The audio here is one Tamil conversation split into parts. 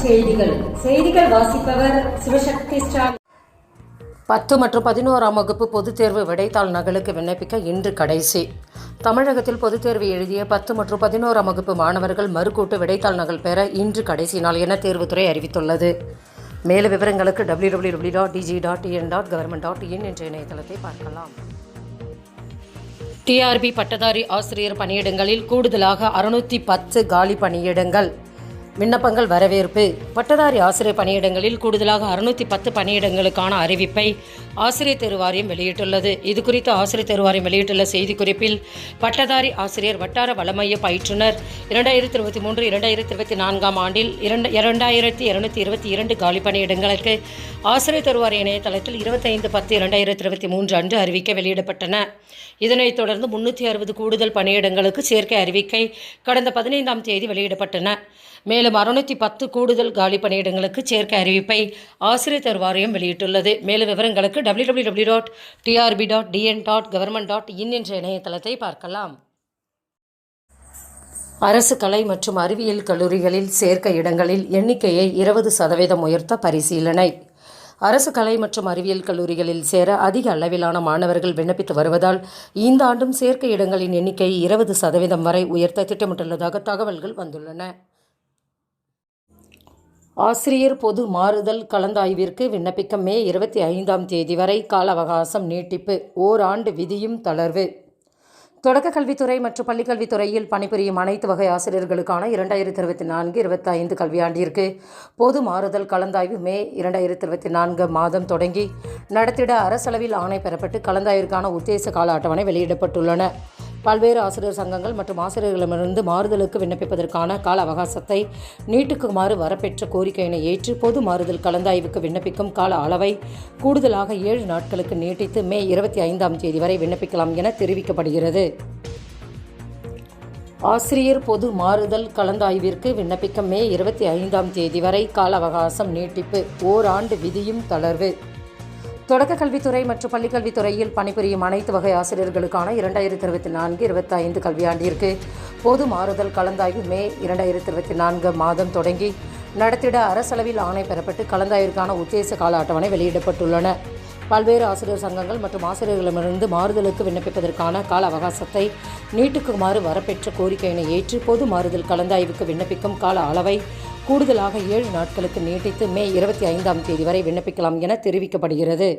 செய்திகள் வாசிப்பவர் சிவசக்தி ஸ்டாலின். 10 மற்றும் 11ஆம் வகுப்பு பொதுத் தேர்வு விடைத்தாள் நகலுக்கு விண்ணப்பிக்க இன்று கடைசி. தமிழகத்தில் பொதுத் தேர்வு எழுதிய 10 மற்றும் 11ஆம் வகுப்பு மாணவர்கள் மறுகூட்டு விடைத்தாள் நகல் பெற இன்று கடைசி நாள் என தேர்வுத்துறை அறிவித்துள்ளது. மேலும் விவரங்களுக்கு www.dg.in.government.in என்ற இணையதளத்தை பார்க்கலாம். டிஆர்பி பட்டதாரி ஆசிரியர் பணியிடங்களில் கூடுதலாக 610 காலி பணியிடங்கள். விண்ணப்பங்கள் வரவேற்பு. பட்டதாரி ஆசிரியர் பணியிடங்களில் கூடுதலாக 610 பணியிடங்களுக்கான அறிவிப்பை ஆசிரியர் தேர்வு வாரியம் வெளியிட்டுள்ளது. இதுகுறித்து ஆசிரியர் தேர்வு வாரியம் வெளியிட்டுள்ள செய்திக்குறிப்பில், பட்டதாரி ஆசிரியர் வட்டார வளமைய பயிற்றுனர் 2023-2024 ஆண்டில் 2222 காலி பணியிடங்களுக்கு ஆசிரியர் தேர்வு வாரிய இணையதளத்தில் 25/10/2023 அன்று அறிவிக்கை வெளியிடப்பட்டன. இதனைத் தொடர்ந்து 360 கூடுதல் பணியிடங்களுக்கு சேர்க்கை அறிவிக்கை கடந்த 15ஆம் தேதி வெளியிடப்பட்டன. மேலும் 610 கூடுதல் காலி பணியிடங்களுக்கு சேர்க்கை அறிவிப்பை ஆசிரியர் தேர்வு வாரியம் வெளியிட்டுள்ளது. மேலும் விவரங்களுக்கு www.trb.dn.government.in என்ற இணையதளத்தை பார்க்கலாம். அரசு கலை மற்றும் அறிவியல் கல்லூரிகளில் சேர்க்கை இடங்களில் எண்ணிக்கையை 20% உயர்த்த பரிசீலனை. அரசு கலை மற்றும் அறிவியல் கல்லூரிகளில் சேர அதிக அளவிலான மாணவர்கள் விண்ணப்பித்து வருவதால் இந்த ஆண்டும் சேர்க்கை இடங்களின் எண்ணிக்கையை 20% வரை உயர்த்த திட்டமிட்டுள்ளதாக தகவல்கள் வந்துள்ளன. ஆசிரியர் பொது மாறுதல் கலந்தாய்விற்கு விண்ணப்பிக்க மே 25ஆம் தேதி வரை கால அவகாசம் நீட்டிப்பு. ஓராண்டு விதியும் தளர்வு. தொடக்க கல்வித்துறை மற்றும் பள்ளிக்கல்வித்துறையில் பணிபுரியும் அனைத்து வகை ஆசிரியர்களுக்கான 2024-25 கல்வியாண்டிற்கு பொது மாறுதல் கலந்தாய்வு மே 2024 மாதம் தொடங்கி நடத்திட அரசளவில் ஆணை பெறப்பட்டு கலந்தாய்விற்கான உத்தேச கால அட்டவணை வெளியிடப்பட்டுள்ளன. பல்வேறு ஆசிரியர் சங்கங்கள் மற்றும் ஆசிரியர்களிடமிருந்து மாறுதலுக்கு விண்ணப்பிப்பதற்கான கால அவகாசத்தை நீட்டிக்குமாறு வரப்பெற்ற கோரிக்கையினை ஏற்று பொது மாறுதல் கலந்தாய்வுக்கு விண்ணப்பிக்கும் கால அளவை கூடுதலாக 7 நாட்களுக்கு நீட்டித்து மே 25ஆம் தேதி வரை விண்ணப்பிக்கலாம் என தெரிவிக்கப்படுகிறது. ஆசிரியர் பொது மாறுதல் கலந்தாய்விற்கு விண்ணப்பிக்க மே 25ஆம் தேதி வரை கால அவகாசம் நீட்டிப்பு. ஓராண்டு விதியும் தளர்வு. தொடக்க கல்வித்துறை மற்றும் பள்ளிக்கல்வித்துறையில் பணிபுரியும் அனைத்து வகை ஆசிரியர்களுக்கான 2024-25 கல்வியாண்டிற்கு பொது மாறுதல் கலந்தாய்வு மே 2024 மாதம் தொடங்கி நடத்திட அரசளவில் ஆணை பெறப்பட்டு கலந்தாய்விற்கான உத்தேச கால அட்டவணை வெளியிடப்பட்டுள்ளன. பல்வேறு ஆசிரியர் சங்கங்கள் மற்றும் ஆசிரியர்களிடமிருந்து மாறுதலுக்கு விண்ணப்பிப்பதற்கான கால அவகாசத்தை நீட்டிக்குமாறு வரப்பெற்ற கோரிக்கையினை ஏற்று பொது மாறுதல் கலந்தாய்வுக்கு விண்ணப்பிக்கும் கால அளவை கூடுதலாக 7 நாட்களுக்கு நீட்டித்து மே 25ஆம் தேதி வரை விண்ணப்பிக்கலாம் என தெரிவிக்கப்படுகிறது.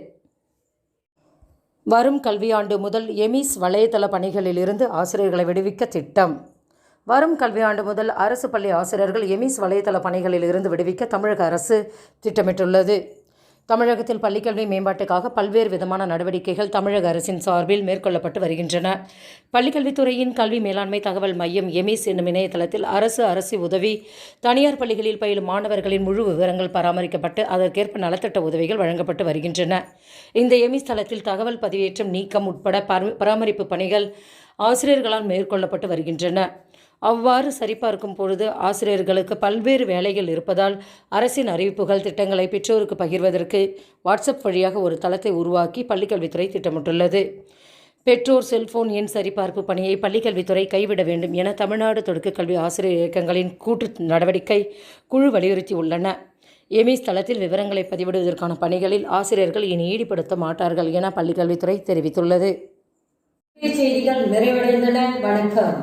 வரும் கல்வியாண்டு முதல் எமிஸ் வலைதள பணிகளிலிருந்து ஆசிரியர்களை விடுவிக்க திட்டம். வரும் கல்வியாண்டு முதல் அரசு பள்ளி ஆசிரியர்கள் எமிஸ் வலைதள பணிகளில் இருந்து விடுவிக்க தமிழக அரசு திட்டமிட்டுள்ளது. தமிழகத்தில் பள்ளிக்கல்வி மேம்பாட்டுக்காக பல்வேறு விதமான நடவடிக்கைகள் தமிழக அரசின் சார்பில் மேற்கொள்ளப்பட்டு வருகின்றன. பள்ளிக்கல்வித்துறையின் கல்வி மேலாண்மை தகவல் மையம் எமிஸ் என்னும் இணையதளத்தில் அரசு உதவி தனியார் பள்ளிகளில் பயிலும் மாணவர்களின் முழு விவரங்கள் பராமரிக்கப்பட்டு அதற்கேற்ப நலத்திட்ட உதவிகள் வழங்கப்பட்டு வருகின்றன. இந்த எமிஸ் தளத்தில் தகவல் பதிவேற்றம், நீக்கம் உட்பட பராமரிப்பு பணிகள் ஆசிரியர்களால் மேற்கொள்ளப்பட்டு வருகின்றன. அவ்வாறு சரிபார்க்கும் பொழுது ஆசிரியர்களுக்கு பல்வேறு வேலைகள் இருப்பதால் அரசின் அறிவிப்புகள், திட்டங்களை பெற்றோருக்கு பகிர்வதற்கு வாட்ஸ்அப் வழியாக ஒரு தளத்தை உருவாக்கி பள்ளிக்கல்வித்துறை திட்டமிட்டுள்ளது. பெற்றோர் செல்போன் எண் சரிபார்ப்பு பணியை பள்ளிக்கல்வித்துறை கைவிட வேண்டும் என தமிழ்நாடு தொடக்க கல்வி ஆசிரியர் இயக்கங்களின் கூட்டு நடவடிக்கை குழு வலியுறுத்தியுள்ளன. எமிஸ் தளத்தில் விவரங்களை பதிவிடுவதற்கான பணிகளில் ஆசிரியர்கள் இனி ஈடுபடுத்த மாட்டார்கள் என பள்ளிக்கல்வித்துறை தெரிவித்துள்ளது. செய்திகள் நிறைவடைந்தன. வணக்கம்.